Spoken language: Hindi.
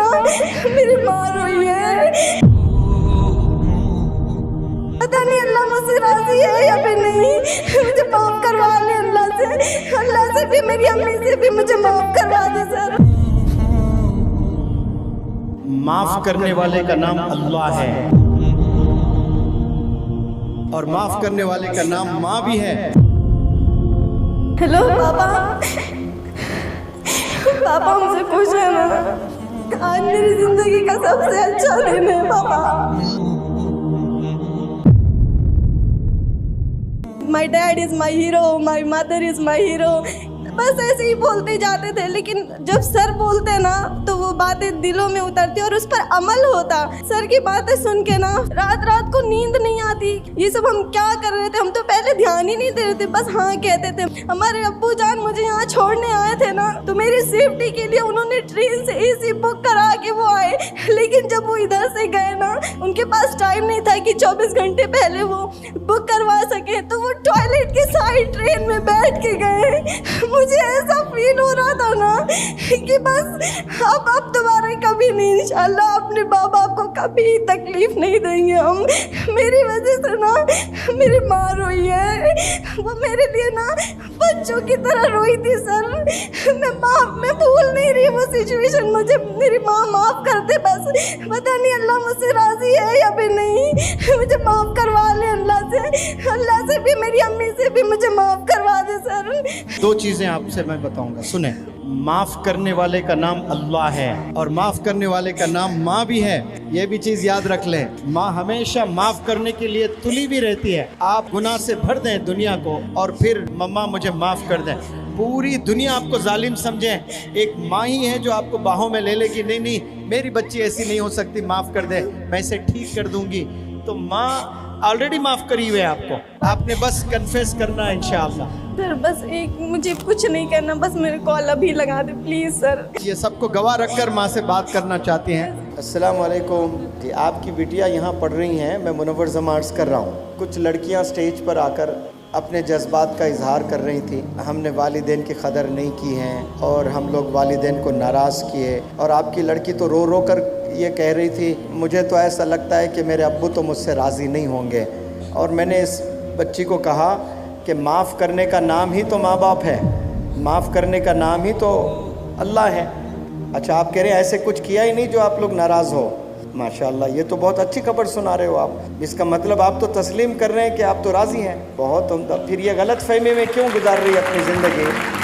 ना मेरी माँ रोई है। पता नहीं अल्लाह मुझसे राजी है या फिर नहीं। मुझे माफ करवा ले अल्लाह से भी, मेरी अम्मी से भी मुझे माफ करवा दे सर। माफ करने वाले का नाम अल्लाह है और माफ करने वाले का नाम माँ भी है। हेलो पापा, पापा मुझे खुश है ना? आज मेरी जिंदगी का सबसे अच्छा दिन है पापा। My dad is my hero, my mother is my hero. बस ऐसे ही बोलते जाते थे, लेकिन जब सर बोलते ना तो वो बातें दिलों में उतरती और उस पर अमल होता। सर की बातें सुन के ना रात रात को नींद नहीं आती। ये सब हम क्या कर रहे थे, हम तो पहले ध्यान ही नहीं दे रहे थे, बस हाँ कहते थे। हमारे अब्बू जान मुझे यहाँ छोड़ने आए थे ना, तो मेरी सेफ्टी के लिए उन्होंने ट्रेन से एसी बुक करा के वो आए। लेकिन जब वो इधर से गए ना, उनके पास टाइम नहीं था कि 24 घंटे पहले वो बुक करवा सके, तो वो टॉयलेट के साइड ट्रेन में बैठ के गए। मुझे ऐसा फील हो रहा था ना कि बस अब दोबारा कभी नहीं, इंशाल्लाह अपने माँ बाप को कभी तकलीफ नहीं देंगे हम। मेरी वजह से ना मेरी माँ रोई है, वो मेरे लिए ना बच्चों की तरह रोई थी सर। मैं भूल नहीं रही वो सिचुएशन। मुझे मेरी माँ माफ कर दे बस। पता नहीं अल्लाह मुझसे राजी है या फिर नहीं। मुझे माफ करवा ले अल्लाह से भी, मेरी अम्मी से भी मुझे माफ करवा दे सर। दो चीजें आपसे मैं बताऊंगा, सुने। माफ करने वाले का नाम अल्लाह है और माफ करने वाले का नाम माँ भी है। ये भी चीज याद रख लें। माँ हमेशा माफ करने के लिए तुली भी रहती है। आप गुनाह से भर दें दुनिया को और फिर मम्मा मुझे माफ कर दें, पूरी दुनिया आपको जालिम समझे, एक माँ ही है जो आपको बाहों में ले लेगी। नहीं, मेरी बच्ची ऐसी नहीं हो सकती, माफ कर दे, मैं इसे ठीक कर दूंगी। तो माँ ऑलरेडी माफ करी हुई है आपको, आपने बस कन्फेस करना है इंशाअल्लाह। सर बस एक, मुझे कुछ नहीं करना, बस मेरे कॉल अभी लगा दे प्लीज सर। ये सबको गवाह रखकर माँ से बात करना चाहते हैं। अस्सलाम वालेकुम जी, आपकी बिटिया यहाँ पढ़ रही हैं, मैं मुनव्वर जमार्स कर रहा हूँ। कुछ लड़कियाँ स्टेज पर आकर अपने जज्बात का इजहार कर रही थी। हमने वालिदैन की कदर नहीं की है और हम लोग वालिदैन को नाराज़ किए। और आपकी लड़की तो रो रो कर ये कह रही थी, मुझे तो ऐसा लगता है कि मेरे अब्बू तो मुझसे राज़ी नहीं होंगे। और मैंने इस बच्ची को कहा कि माफ़ करने का नाम ही तो माँ बाप है, माफ़ करने का नाम ही तो अल्लाह है। अच्छा, आप कह रहे हैं ऐसे कुछ किया ही नहीं जो आप लोग नाराज़ हो। माशाल्लाह, ये तो बहुत अच्छी खबर सुना रहे हो आप। इसका मतलब आप तो तस्लीम कर रहे हैं कि आप तो राज़ी हैं। बहुत उम्दा। फिर ये गलत फहमी में क्यों गुजार रही है अपनी ज़िंदगी?